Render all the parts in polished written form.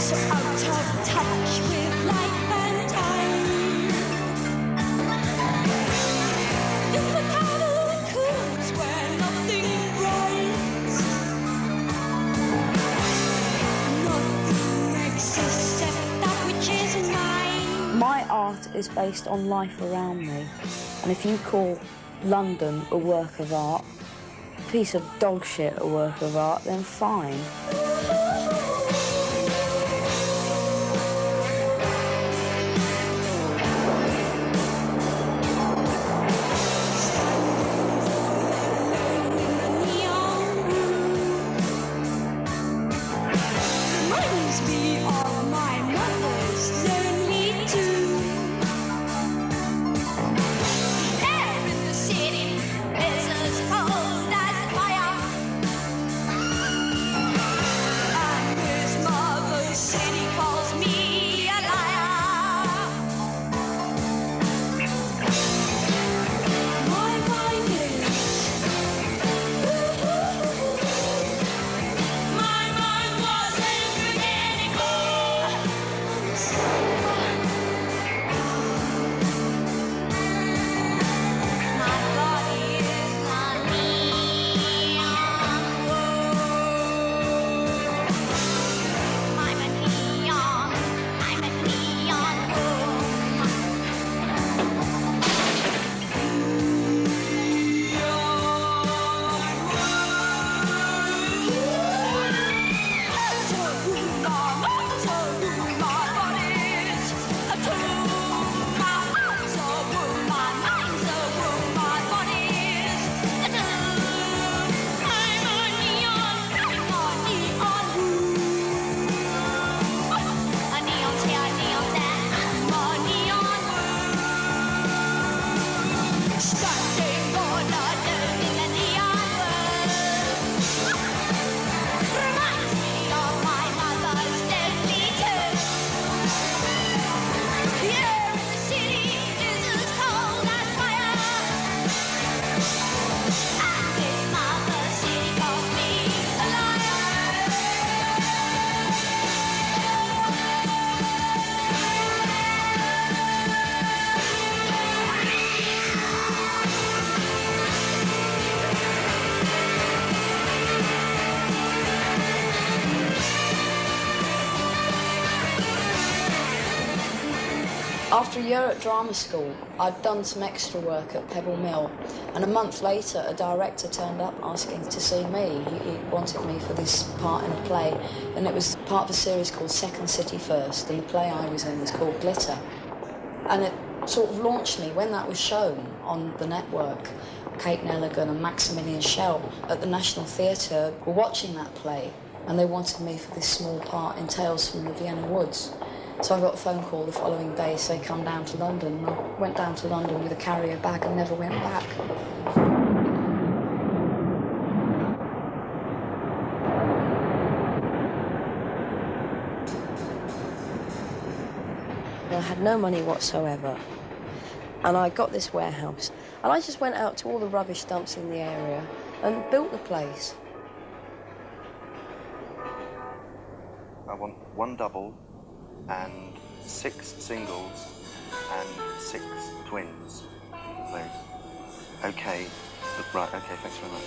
so out of touch with life and time. In the cattle cools where nothing rides, nothing exists except that which is mine. My art is based on life around me, and if you call London a work of art, a piece of dog shit a work of art, then fine. After a year at drama school, I'd done some extra work at Pebble Mill, and a month later a director turned up asking to see me. He wanted me for this part in a play, and it was part of a series called Second City First, and the play I was in was called Glitter. And it sort of launched me. When that was shown on the network, Kate Nelligan and Maximilian Schell at the National Theatre were watching that play, and they wanted me for this small part in Tales from the Vienna Woods. So I got a phone call the following day to say, come down to London. And I went down to London with a carrier bag and never went back. I had no money whatsoever. And I got this warehouse. And I just went out to all the rubbish dumps in the area and built the place. I want one double and 6 singles and 6 twins, please. Okay, right, okay, thanks very much.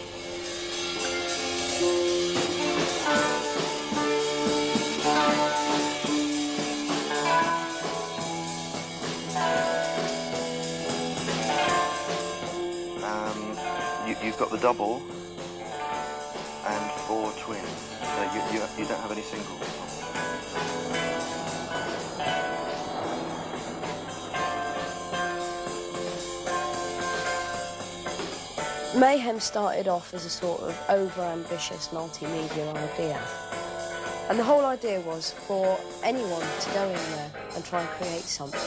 You've got the double and 4 twins. You don't have any singles. Mayhem started off as a sort of over-ambitious multimedia idea. And the whole idea was for anyone to go in there and try and create something.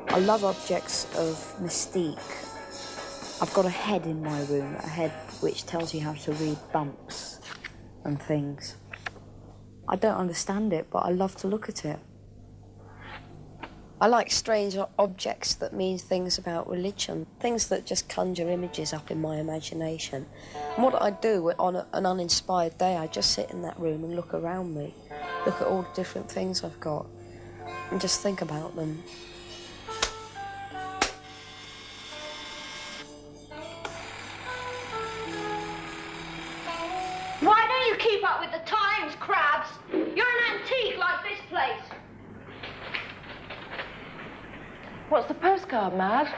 I love objects of mystique. I've got a head in my room, a head which tells you how to read bumps and things. I don't understand it, but I love to look at it. I like strange objects that mean things about religion, things that just conjure images up in my imagination. And what I do on an uninspired day, I just sit in that room and look around me, look at all the different things I've got, and just think about them. Why don't you keep up with the times, Crabs? You're an antique like this place. What's the postcard, Mad?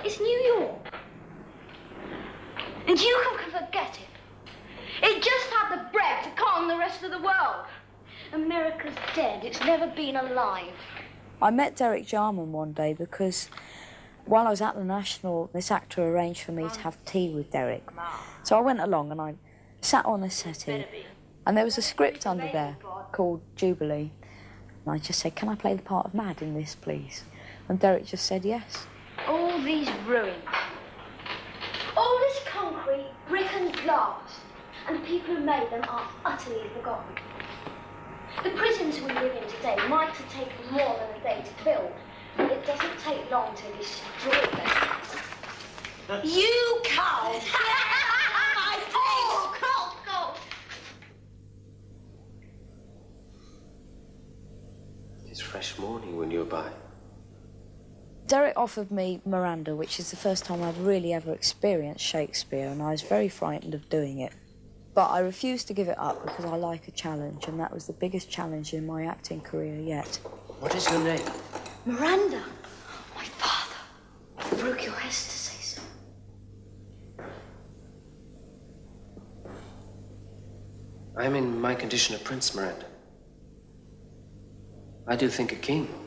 It's New York. And you can forget it. It just had the bread to calm the rest of the world. America's dead. It's never been alive. I met Derek Jarman one day because while I was at the National, this actor arranged for me to have tea with Derek. So I went along and I sat on a settee, and there was a script under there called Jubilee. And I just said, can I play the part of Mad in this, please? And Derek just said yes. All these ruins. All this concrete, brick and glass. And the people who made them are utterly forgotten. The prisons we live in today might have taken more than a day to build, but it doesn't take long to destroy them. You cow! My face! Go! It's fresh morning when you're by. Derek offered me Miranda, which is the first time I'd really ever experienced Shakespeare, and I was very frightened of doing it. But I refused to give it up because I like a challenge, and that was the biggest challenge in my acting career yet. What is your name? Miranda, my father, broke your Hester to say so. I am in my condition of Prince Miranda. I do think a king.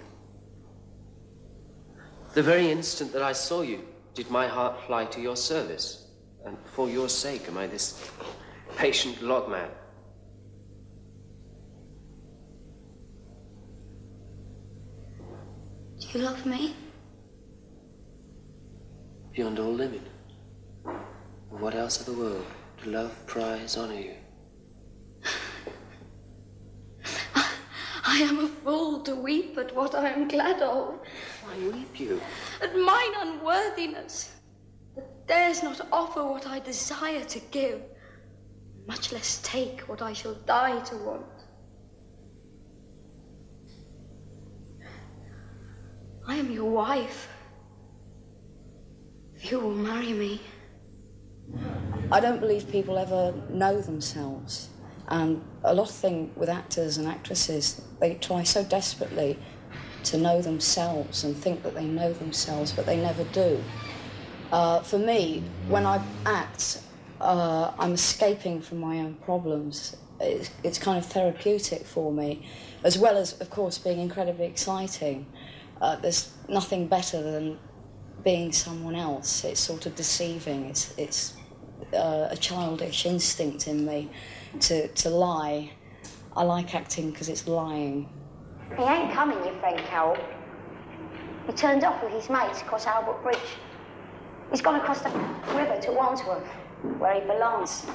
The very instant that I saw you, did my heart fly to your service. And for your sake am I this patient logman. Do you love me? Beyond all limit. What else of the world to love, prize, honor you? I am a fool to weep at what I am glad of. Why weep you? At mine unworthiness, that dares not offer what I desire to give, much less take what I shall die to want. I am your wife. If you will marry me. I don't believe people ever know themselves. And a lot of things with actors and actresses, they try so desperately to know themselves and think that they know themselves, but they never do. For me, when I act, I'm escaping from my own problems. It's kind of therapeutic for me, as well as, of course, being incredibly exciting. There's nothing better than being someone else. It's sort of deceiving. It's a childish instinct in me to lie. I like acting because it's lying. He ain't coming, your friend Carol. He turned off with his mates across Albert Bridge. He's gone across the river to Wandsworth, where he belongs.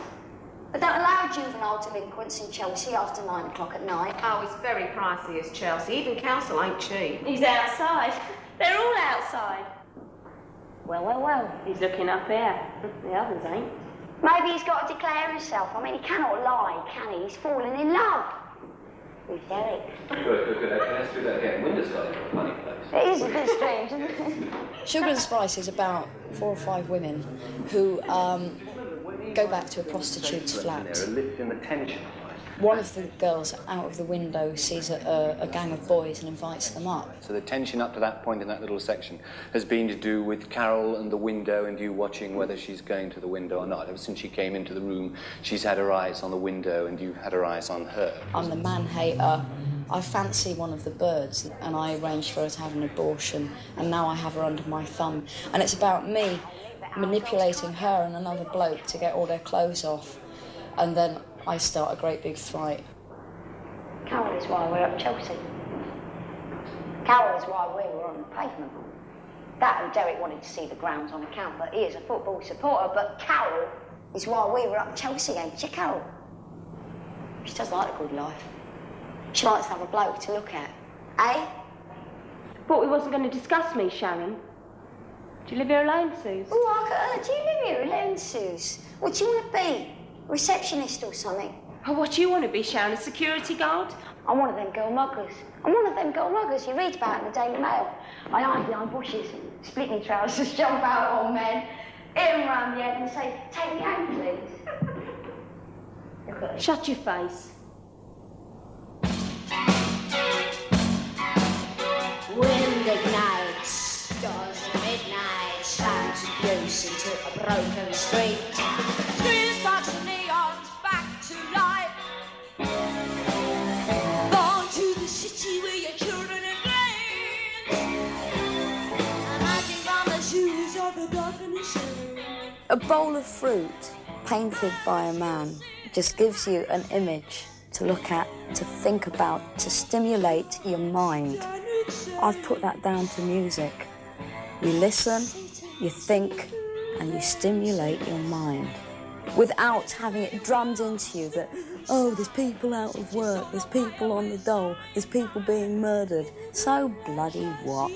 But don't allow juvenile delinquents in Chelsea after 9 o'clock at night. Oh, it's very pricey as Chelsea. Even council ain't cheap. He's outside. They're all outside. Well. He's looking up here. The others ain't. Maybe he's got to declare himself. I mean, he cannot lie, can he? He's fallen in love with Derek. Good. Let's do that again. Winterside is a funny place. It is a bit strange, isn't it? Sugar and Spice is about 4 or 5 women who go back to a prostitute's flat. There, a lift in the tension. One of the girls out of the window sees a gang of boys and invites them up. So the tension up to that point in that little section has been to do with Carol and the window and you watching whether she's going to the window or not. Ever since she came into the room, she's had her eyes on the window and you've had her eyes on her. I'm the man-hater. I fancy one of the birds and I arranged for her to have an abortion, and now I have her under my thumb. And it's about me manipulating her and another bloke to get all their clothes off, and then I start a great big fight. Carol is why we're up Chelsea. Carol is why we were on the pavement. That and Derek wanted to see the grounds on account that he is a football supporter, but Carol is why we were up Chelsea, ain't you, Carol? She does like a good life. She likes to have a bloke to look at. Eh? Thought we wasn't going to discuss me, Sharon. Do you live here alone, Suze? Oh, do you live here alone, Suze? What do you want to be? Receptionist or something? Oh, what do you want to be, Sharon? A security guard? I'm one of them girl muggers. I'm one of them girl muggers you read about in the Daily Mail. I hide behind bushes, split me trousers, jump out on men, hit them round the head and say, take me home, please. Look at it. Shut your face. Wind ignites, stars at midnight, sounds abuse into a broken street. Screens, sparks and neons back to life. Born to the city where your children are playing. And I think on the shoes of the darkness. A bowl of fruit painted by a man just gives you an image to look at, to think about, to stimulate your mind. I've put that down to music. You listen, you think, and you stimulate your mind without having it drummed into you that, oh, there's people out of work, there's people on the dole, there's people being murdered. So bloody what?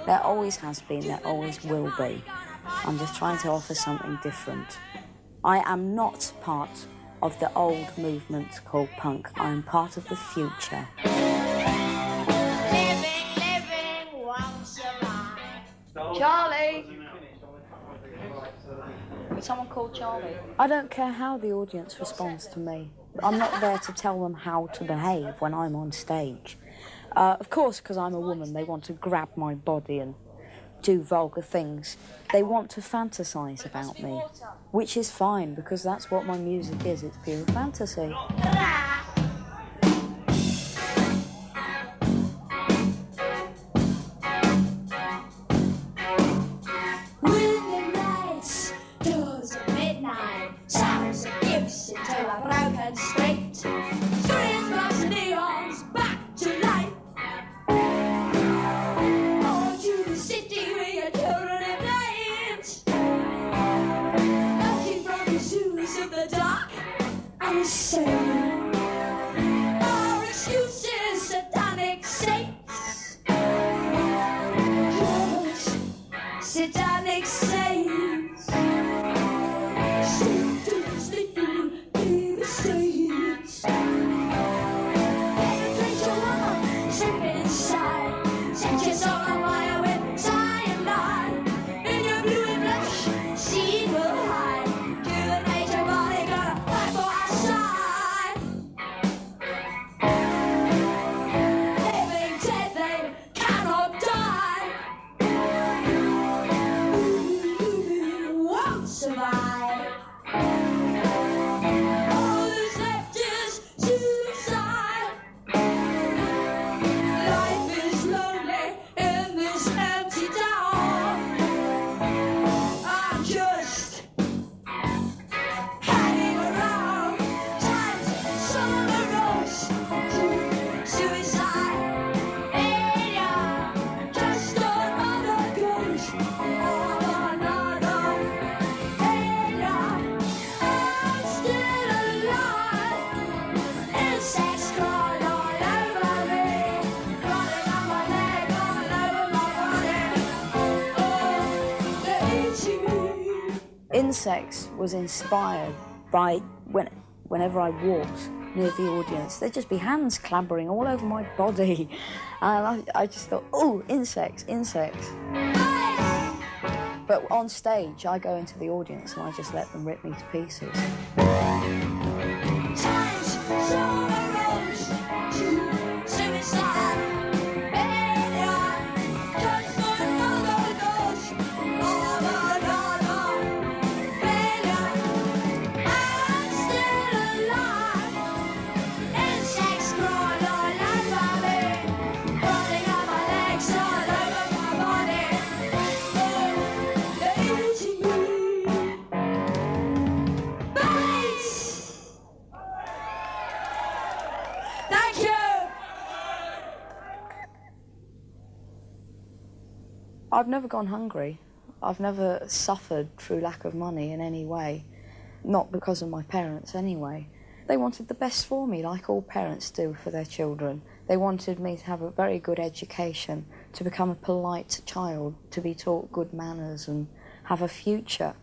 There always has been, there always will be. I'm just trying to offer something different. I am not part of the old movement called punk. I am part of the future. Living won't survive. Charlie! Someone called Charlie. I don't care how the audience responds to me. I'm not there to tell them how to behave when I'm on stage. Of course, because I'm a woman, they want to grab my body and do vulgar things. They want to fantasize about me, which is fine because that's what my music is. It's pure fantasy. Wind nights, doors at midnight, sounds of gifts into a broken street. Screens, lights and neons back to life. Born to the city where your children are playing. Looking from the shoes of the dark and the same. Our excuses, satanic saints. Just satanic saints. Sleep to sleep, be the saints. Penetrate your heart, slip inside. Set your soul on fire with cyanide. In your blue and flesh, seed will hide. To the nature body, gonna fight for our side. Living dead, they cannot die. Moving won't survive. All that's left is suicide. Life is lonely in this empty town. I'm just hanging around. Time's summer rose to suicide. Yeah, just another ghost of another. Yeah, I'm still alive. Insects crawl all over me, crawling on my leg, all over my body. Oh, they're eating me. Insects was inspired by whenever I walked near the audience, there'd just be hands clambering all over my body. And I just thought, oh, insects, insects. But on stage, I go into the audience and I just let them rip me to pieces. Time's summer rose to suicide. Yeah, just another ghost of another failure. I'm still alive. Insects crawl all over me, crawling on my legs, all over my body. Oh, they're eating me. Bites. Thank you. I've never gone hungry. I've never suffered through lack of money in any way. Not because of my parents, anyway. They wanted the best for me, like all parents do for their children. They wanted me to have a very good education, to become a polite child, to be taught good manners and have a future.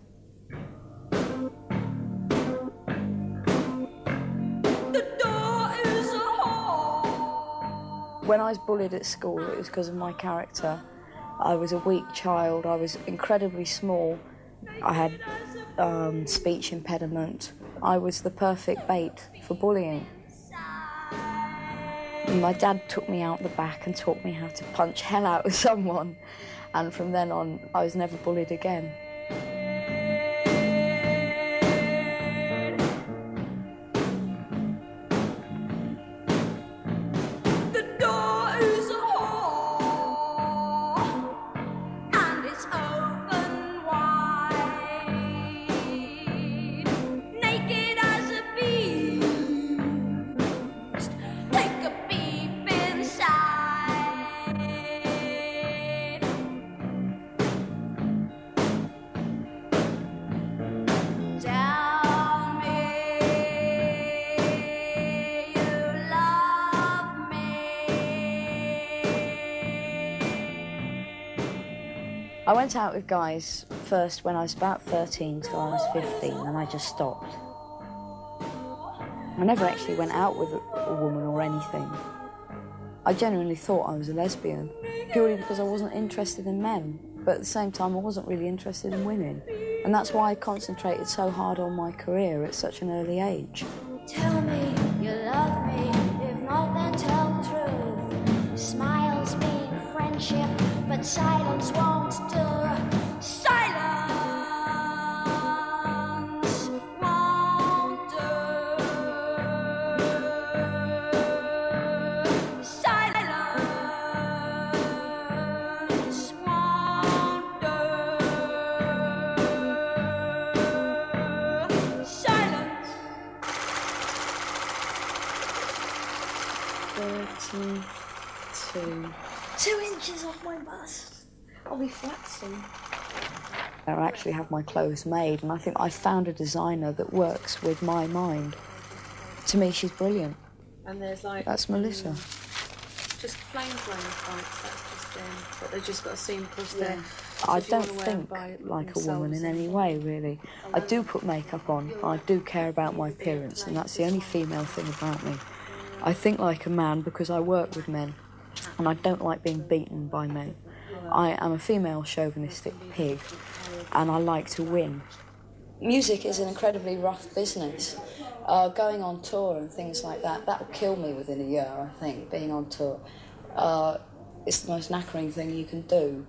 When I was bullied at school, it was because of my character. I was a weak child, I was incredibly small, I had speech impediment. I was the perfect bait for bullying. My dad took me out the back and taught me how to punch hell out of someone, and from then on, I was never bullied again. I went out with guys first when I was about 13 till I was 15, and I just stopped. I never actually went out with a woman or anything. I genuinely thought I was a lesbian, purely because I wasn't interested in men, but at the same time I wasn't really interested in women. And that's why I concentrated so hard on my career at such an early age. Tell me you love me, if not then tell the truth. Smiles mean friendship, but silence won't do. Silence won't do. Silence won't do. Silence. 32. 2 inches off my bust. I'll be flat soon. I actually have my clothes made, and I think I found a designer that works with my mind. To me, she's brilliant. And there's like... That's Melissa. Just plain flame tights, that's just but they've just got a seam across there. I don't think like a woman in any way, really. I do put makeup on, I do care about my appearance, and that's the only female thing about me. I think like a man because I work with men, and I don't like being beaten by men. I am a female chauvinistic pig, and I like to win. Music is an incredibly rough business. Going on tour and things like that will kill me within a year, I think, being on tour. It's the most knackering thing you can do.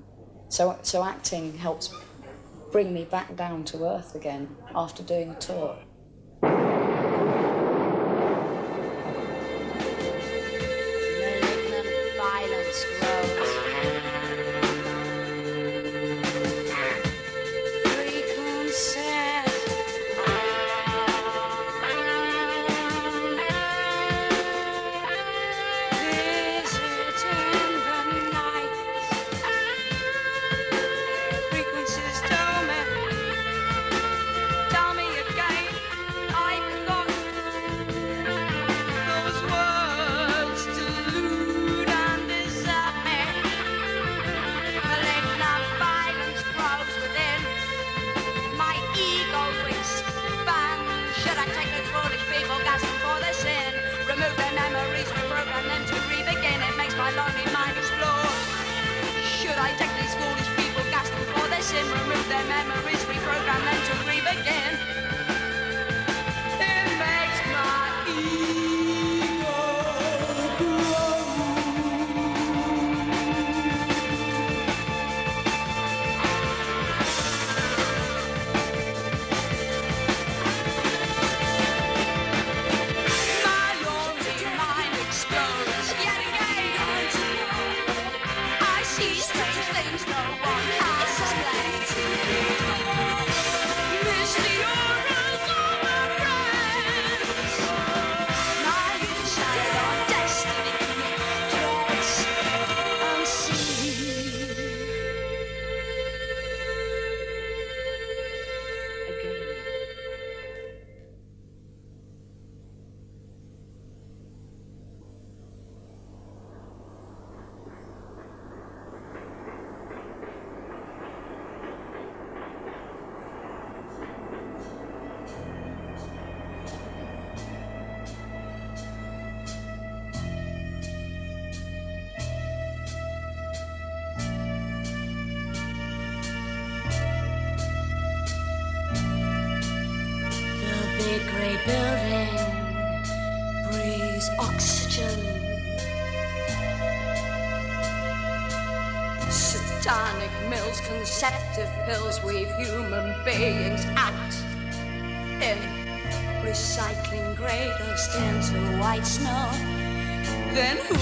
So acting helps bring me back down to earth again after doing a tour. Malignant violence grows. Frequencies. Visiting the night. Frequencies tell me again. I forgot those words to lewd and desert me. Malignant violence grows within. My ego expands. Should I take those foolish people gasping for their sin? Remove their memories, reprogram them to re-begin. It makes my lonely mind explore. Should I take these foolish people gasping for their sin? Remove their memories, reprogram them to re-begin. It makes my ego grow. My lonely mind explodes yet again. I see strange things no one has explained. Misty auras of my friends. My insight on destiny dreads unseen. building breathes oxygen. Satanic mills, conceptive pills weave human beings out in recycling grey dust into white snow. Then who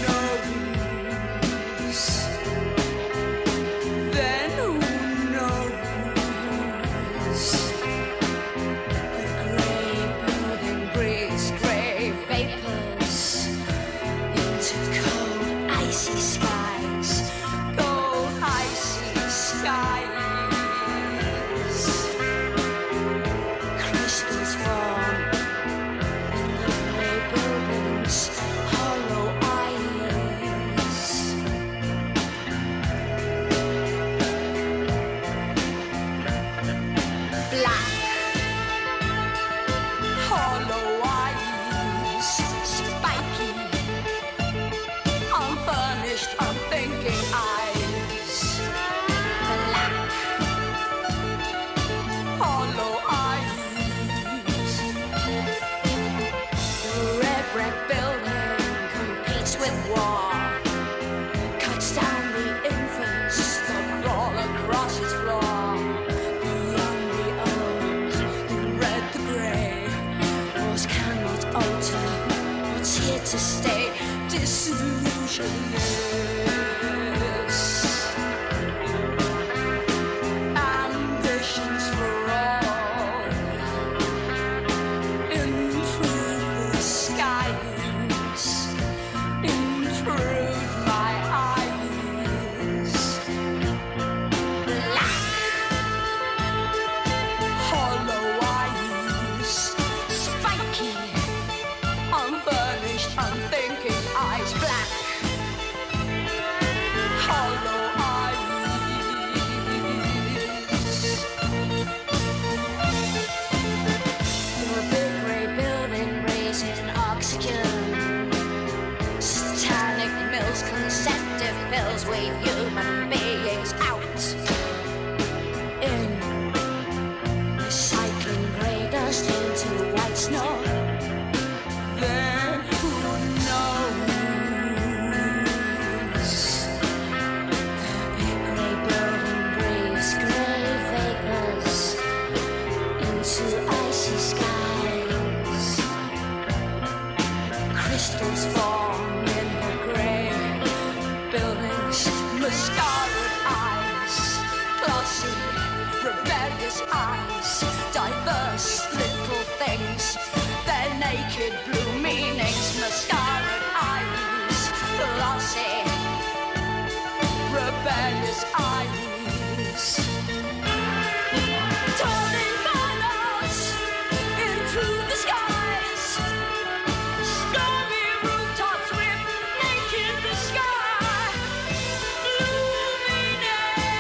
knows? Then who knows? The grey building breathes grey vapors into cold, icy skies. Cold, icy skies. Crystals form in the grey buildings, hollow eyes. Black, hollow eyes, spiky, unfurnished, unthinking eyes. Black, hollow eyes. The red brick building competes with war, cuts down the infants that crawl across its floor. The young, the old, the red, the grey, wars cannot alter what's here to stay. Disillusionless. Ambitions for all. In through the skies, in through my eyes. Black, hollow eyes, spiky, unfurnished, unthinking eyes. Black, hollow eyes. The big grey building raising oxygen. Satanic mills, conceptive pills weave human beings out in recycling grey dust into white snow. Then who knows? The big grey building breathes grey vapors into icy skies. Crystals form in the grey buildings, masquerade eyes, glossy, rebellious eyes, diverse little things, their naked blue meanings, masquerade eyes, glossy, rebellious eyes. Turning banners into the skies. Stormy rooftops rip naked the sky. Luminaries.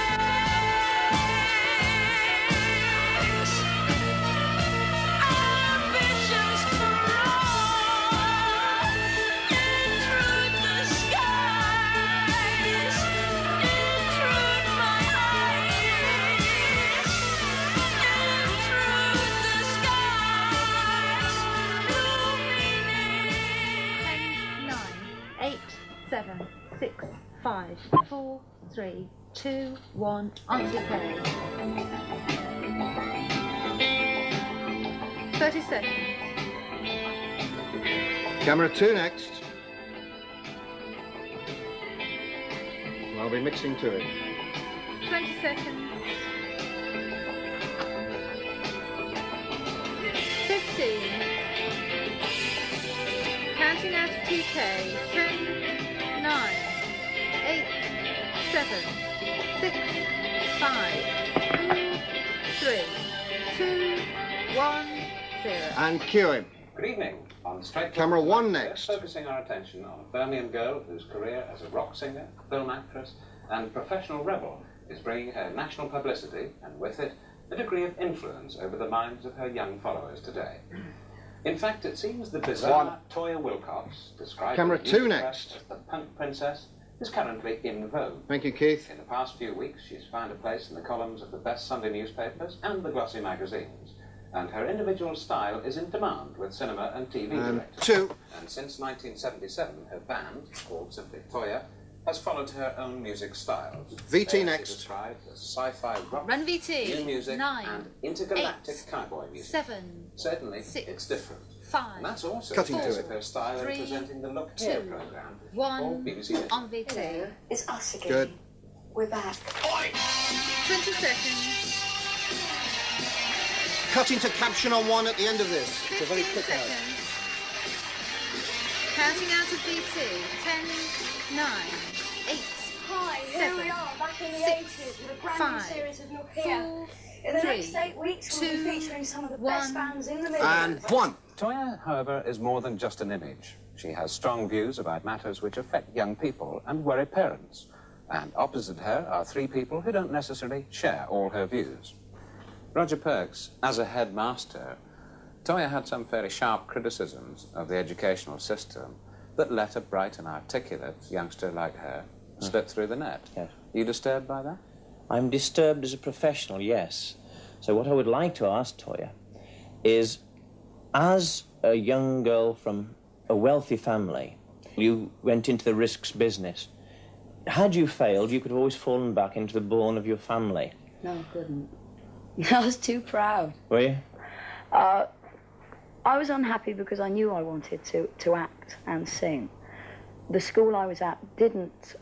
Ambitions for all. In through the skies. In through my eyes. In through the skies. Luminaries. 9, 8, 7, 6, 5, 4, 3, 2, 1, anti-play. 30 seconds. Camera 2 next. I'll be mixing to it. 20 seconds. 15. Counting out of TK. 10, 9, 8, 7, 6, 5, 4, 3, 2, 1, 0. And cue him. Good evening. On Straight Camera Talk, 1 we're next. focusing our attention on a Birmingham girl whose career as a rock singer, film actress, and professional rebel is bringing her national publicity, and with it, a degree of influence over the minds of her young followers today. In fact, it seems the bizarre Toya Willcox, described Camera in the 2 youth next. press as the punk princess, is currently in vogue. Thank you, Keith. In the past few weeks, she's found a place in the columns of the best Sunday newspapers and the glossy magazines, and her individual style is in demand with cinema and TV directors. Two. And since 1977, her band, called simply Toya, has followed her own music styles. VT next. Described as sci-fi rock, Run VT. new music, 9, and intergalactic cowboy music. 7. Certainly, 6, it's different. 5. And that's also Cutting because to of her style 3, in presenting the Look Here 2, programme. 1 BBC on VT. It's us again. Good. We're back. 20 seconds. Cutting to caption on 1 at the end of this. It's a very 15 quick seconds. ad. Counting out of VT. 10, 9, 8, Hi, here we are, back in the 80s with a brand new 5, series of Look Here. 4, In the 3, next 8 weeks, we'll be 2, featuring some of the 1. best bands in the million. And 1. Toya, however, is more than just an image. She has strong views about matters which affect young people and worry parents. And opposite her are 3 people who don't necessarily share all her views. Roger Perks, as a headmaster, Toya had some fairly sharp criticisms of the educational system that let a bright and articulate youngster like her slip through the net. Yes. Are you disturbed by that? I'm disturbed as a professional, yes. So what I would like to ask Toya is, as a young girl from a wealthy family, you went into the risks business. Had you failed, you could have always fallen back into the bourne of your family. No, I couldn't. I was too proud. Were you? I was unhappy because I knew I wanted to act and sing. The school I was at didn't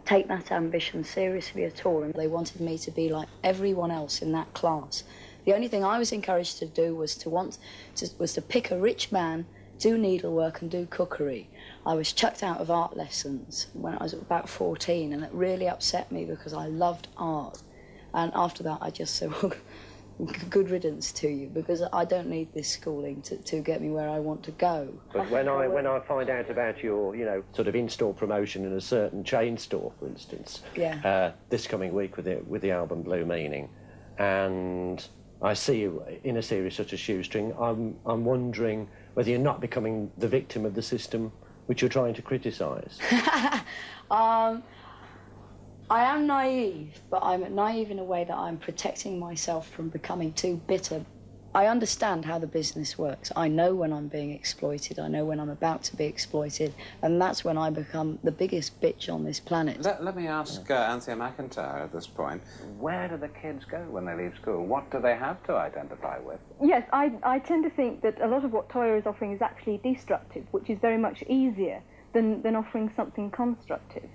take that ambition seriously at all, and they wanted me to be like everyone else in that class. The only thing I was encouraged to do was to pick a rich man, do needlework and do cookery. I was chucked out of art lessons when I was about 14, and it really upset me because I loved art. And after that, I just said, well, good riddance to you, because I don't need this schooling to get me where I want to go. But when I find out about your, sort of in-store promotion in a certain chain store, for instance, this coming week with the album Blue Meaning, and I see you in a series such as Shoestring, I'm wondering whether you're not becoming the victim of the system which you're trying to criticise. I am naive, but I'm naive in a way that I'm protecting myself from becoming too bitter. I understand how the business works. I know when I'm being exploited. I know when I'm about to be exploited. And that's when I become the biggest bitch on this planet. Let me ask Anthea McIntyre at this point. Where do the kids go when they leave school? What do they have to identify with? Yes, I tend to think that a lot of what Toya is offering is actually destructive, which is very much easier than offering something constructive.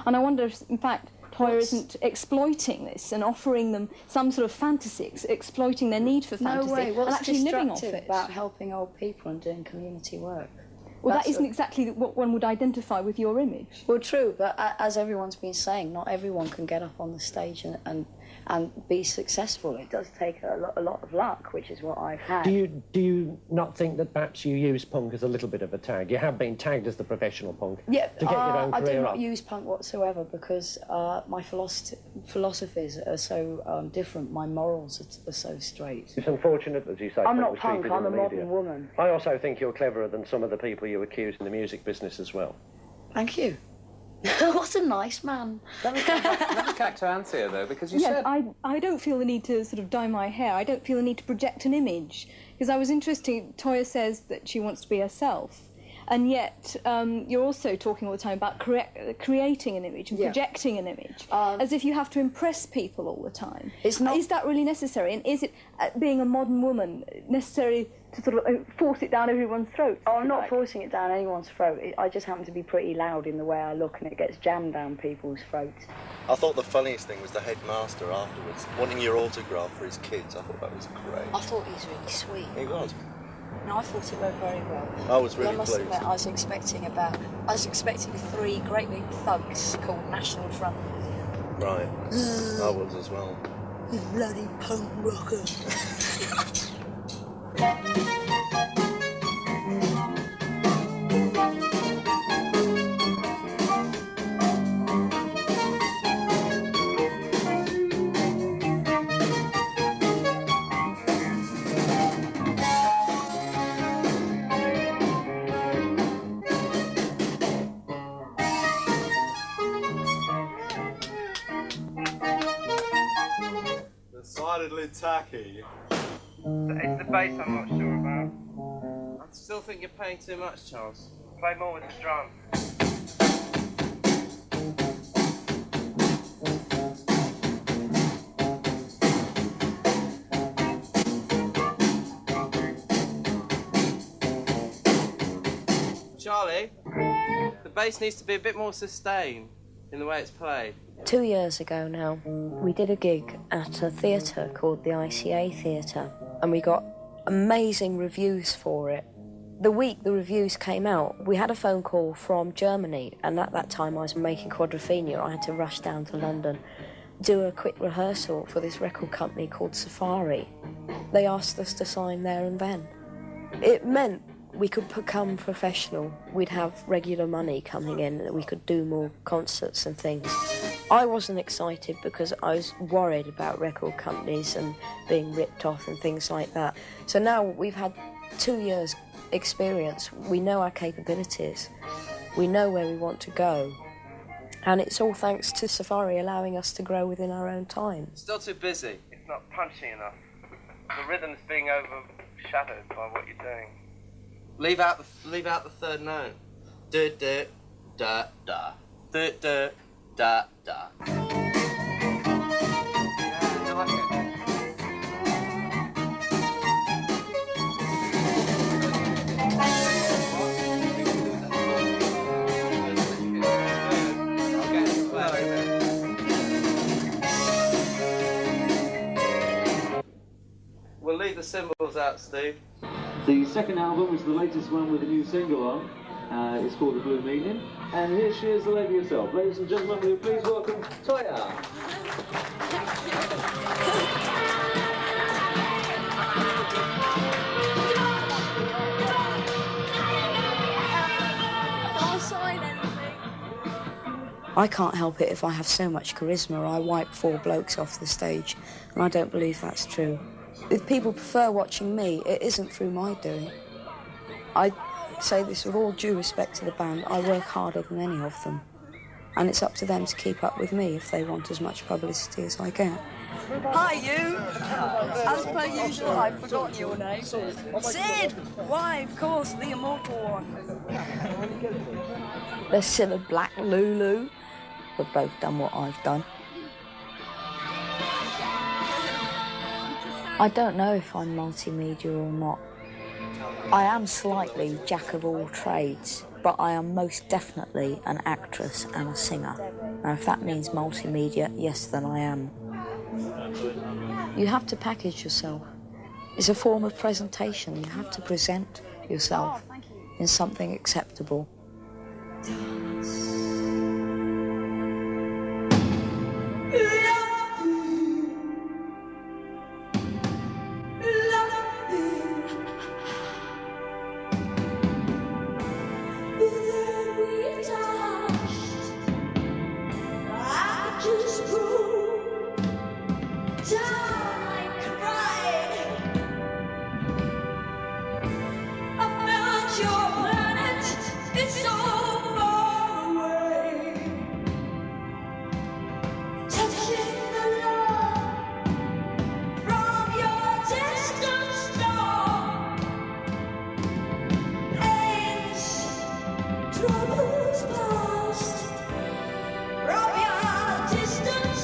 And I wonder if, in fact, Toya isn't exploiting this and offering them some sort of fantasy, exploiting their need for fantasy, No way. What's and actually living off destructive it. about helping old people and doing community work? Well, That's that isn't exactly what one would identify with your image. Well, true, but as everyone's been saying, not everyone can get up on the stage and be successful. It does take a lot of luck, which is what I've had. Do you not think that perhaps you use punk as a little bit of a tag? You have been tagged as the professional punk to get your own I do career not up. use punk whatsoever because my philosophies are so different. My morals are so straight. It's unfortunate, as you say, I'm punk not was punk, treated in I'm a the modern media. woman. I also think you're cleverer than some of the people you accuse in the music business as well. Thank you. What a nice man. Let me come back to Anthea, though, because you said... I don't feel the need to sort of dye my hair. I don't feel the need to project an image. Because I was interested, Toya says that she wants to be herself. And yet, you're also talking all the time about creating an image and projecting an image, as if you have to impress people all the time. It's not. Is that really necessary? And is it, being a modern woman, necessary to sort of force it down everyone's throats? Oh, I'm not forcing it down anyone's throat. I just happen to be pretty loud in the way I look, and it gets jammed down people's throats. I thought the funniest thing was the headmaster afterwards, wanting your autograph for his kids. I thought that was great. I thought he was really sweet. He was. No, I thought it went very well. I was really I must pleased. admit, I was expecting 3 great big thugs called National Front. Right. I was as well. You bloody punk rocker. Decidedly tacky. It's the bass I'm not sure about. I still think you're paying too much, Charles. Play more with the drum. Charlie, the bass needs to be a bit more sustained in the way it's played. 2 years ago now, we did a gig at a theatre called the ICA Theatre, and we got amazing reviews for it. The week the reviews came out, we had a phone call from Germany, and at that time I was making Quadrophenia. I had to rush down to London, do a quick rehearsal for this record company called Safari. They asked us to sign there and then. It meant we could become professional. We'd have regular money coming in, and we could do more concerts and things. I wasn't excited because I was worried about record companies and being ripped off and things like that. So now we've had 2 years experience. We know our capabilities. We know where we want to go. And it's all thanks to Safari allowing us to grow within our own time. Still too busy. It's not punchy enough. The rhythm's being overshadowed by what you're doing. Leave out the third note. Du du da da. Du du da da. We'll leave the cymbals out, Steve. The second album is the latest one with a new single on. It's called The Blue Meaning. And here she is, the lady herself. Ladies and gentlemen, will you please welcome Toya. I can't help it if I have so much charisma I wipe 4 blokes off the stage, and I don't believe that's true. If people prefer watching me, it isn't through my doing. I say this with all due respect to the band, I work harder than any of them. And it's up to them to keep up with me if they want as much publicity as I get. Hi, you! As per usual, I've forgotten your name. Sid! Why, of course, the immortal one. There's still a Black Lulu. We've both done what I've done. I don't know if I'm multimedia or not. I am slightly jack of all trades, but I am most definitely an actress and a singer. Now, if that means multimedia, yes, then I am. You have to package yourself. It's a form of presentation. You have to present yourself in something acceptable. Troubles past from your distant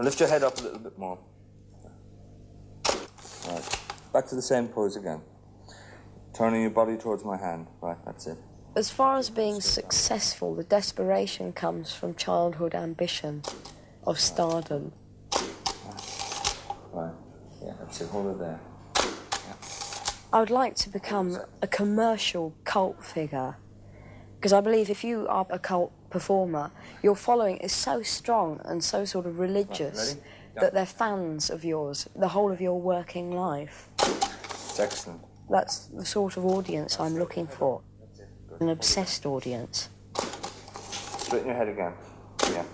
And lift your head up a little bit more. Right. Back to the same pose again. Turning your body towards my hand. Right, that's it. As far as being successful, the desperation comes from childhood ambition of stardom. Right. Yeah, that's it. Hold it there. I would like to become a commercial cult figure, because I believe if you are a cult performer, your following is so strong and so sort of religious that they're fans of yours the whole of your working life. It's excellent. That's the sort of audience I'm looking for, an obsessed audience. Straighten your head again. Yeah.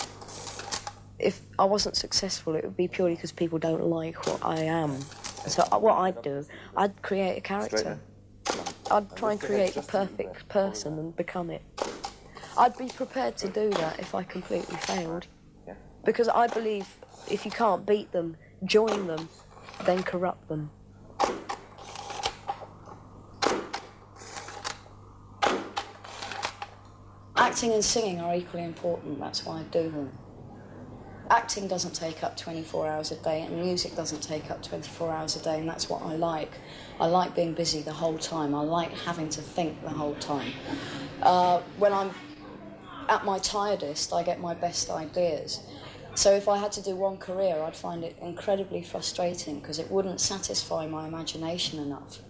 If I wasn't successful, it would be purely because people don't like what I am. So what I'd do, I'd create a character. I'd try and create the perfect person and become it. I'd be prepared to do that if I completely failed. Because I believe if you can't beat them, join them, then corrupt them. Acting and singing are equally important, that's why I do them. Acting doesn't take up 24 hours a day, and music doesn't take up 24 hours a day, and that's what I like. I like being busy the whole time. I like having to think the whole time. When I'm at my tiredest, I get my best ideas. So if I had to do one career, I'd find it incredibly frustrating because it wouldn't satisfy my imagination enough.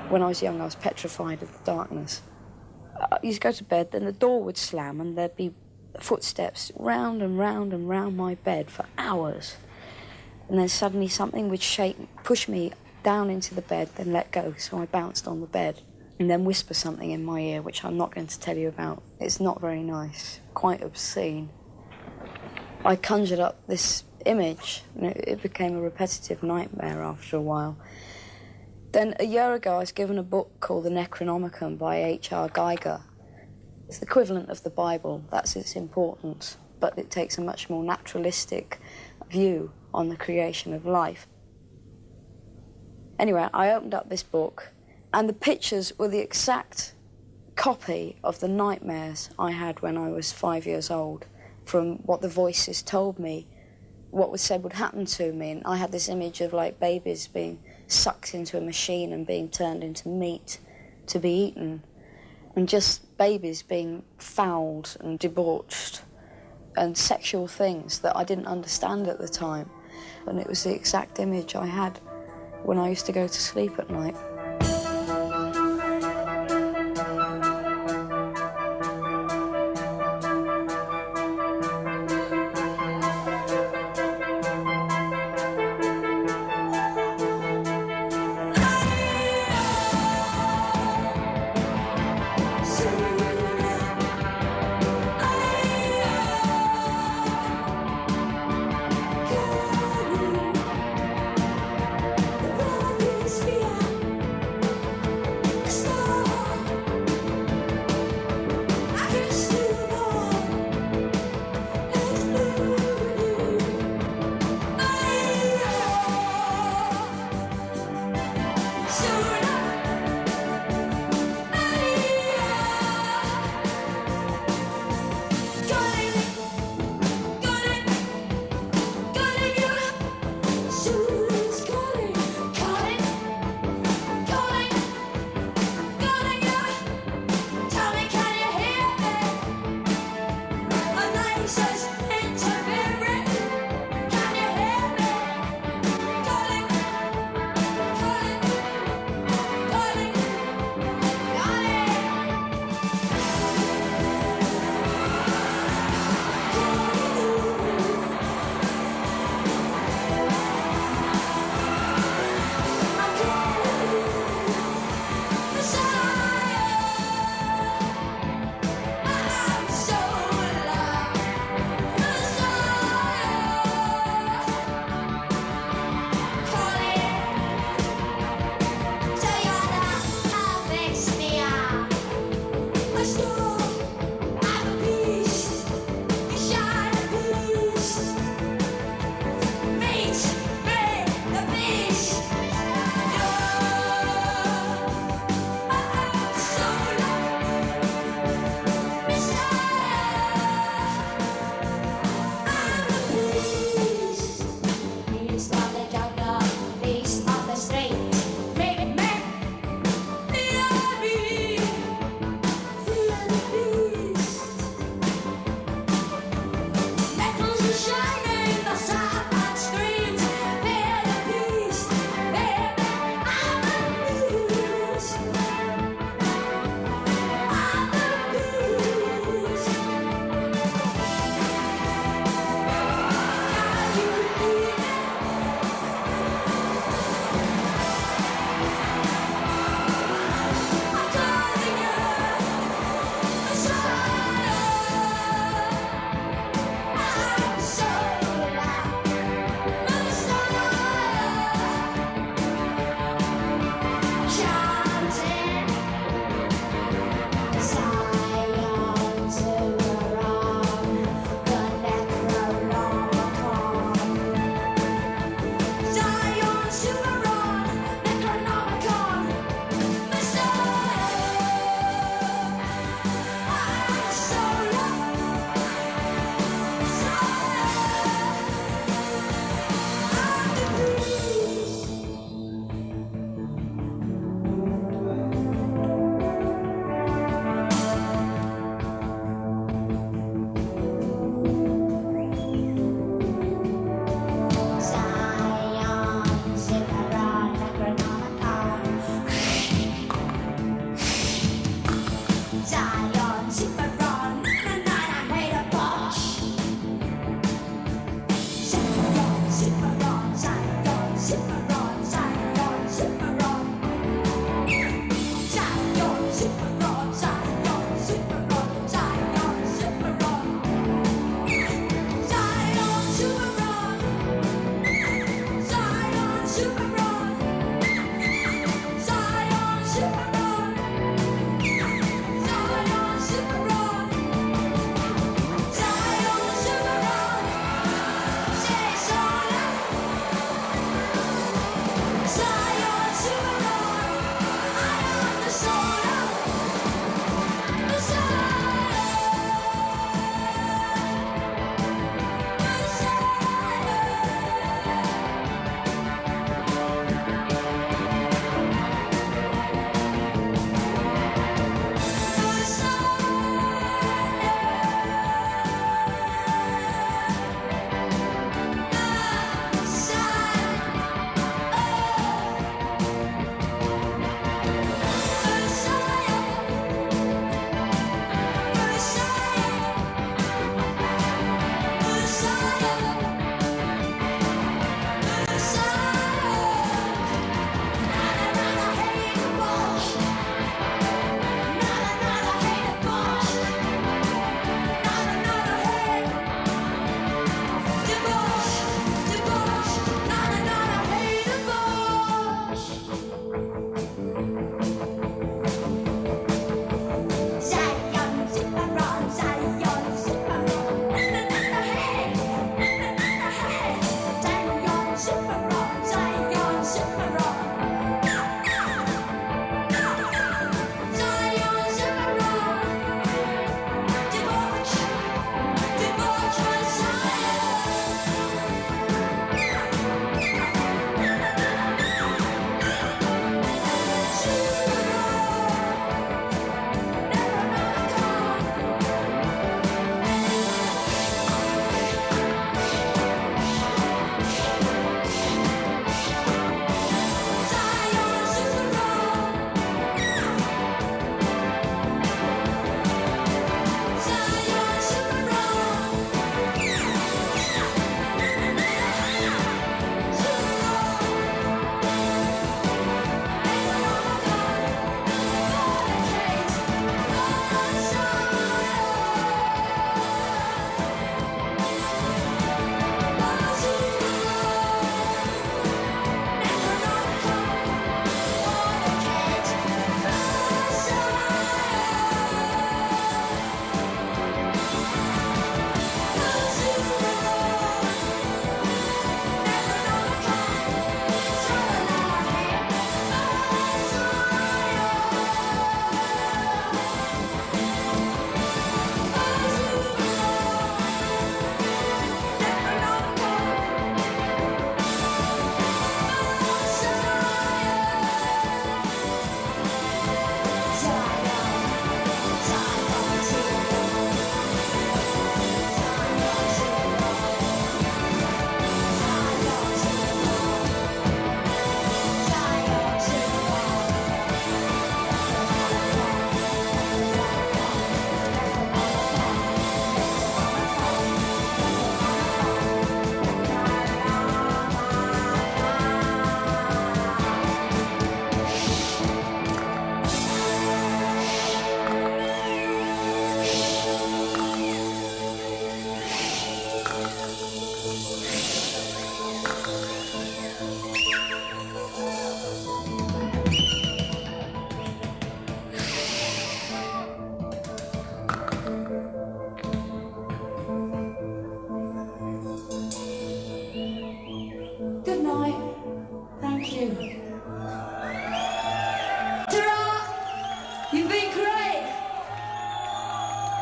When I was young, I was petrified of the darkness. I used to go to bed, then the door would slam and there'd be footsteps round and round and round my bed for hours. And then suddenly something would push me down into the bed, then let go, so I bounced on the bed. And then whisper something in my ear, which I'm not going to tell you about. It's not very nice, quite obscene. I conjured up this image, and it became a repetitive nightmare after a while. Then a year ago, I was given a book called The Necronomicon by H.R. Geiger. It's the equivalent of the Bible, that's its importance, but it takes a much more naturalistic view on the creation of life. Anyway, I opened up this book, and the pictures were the exact copy of the nightmares I had when I was 5 years old, from what the voices told me, what was said would happen to me. And I had this image of like babies being sucked into a machine and being turned into meat to be eaten, and just babies being fouled and debauched, and sexual things that I didn't understand at the time. And it was the exact image I had when I used to go to sleep at night. Say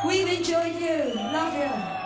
We've enjoyed you. Love you.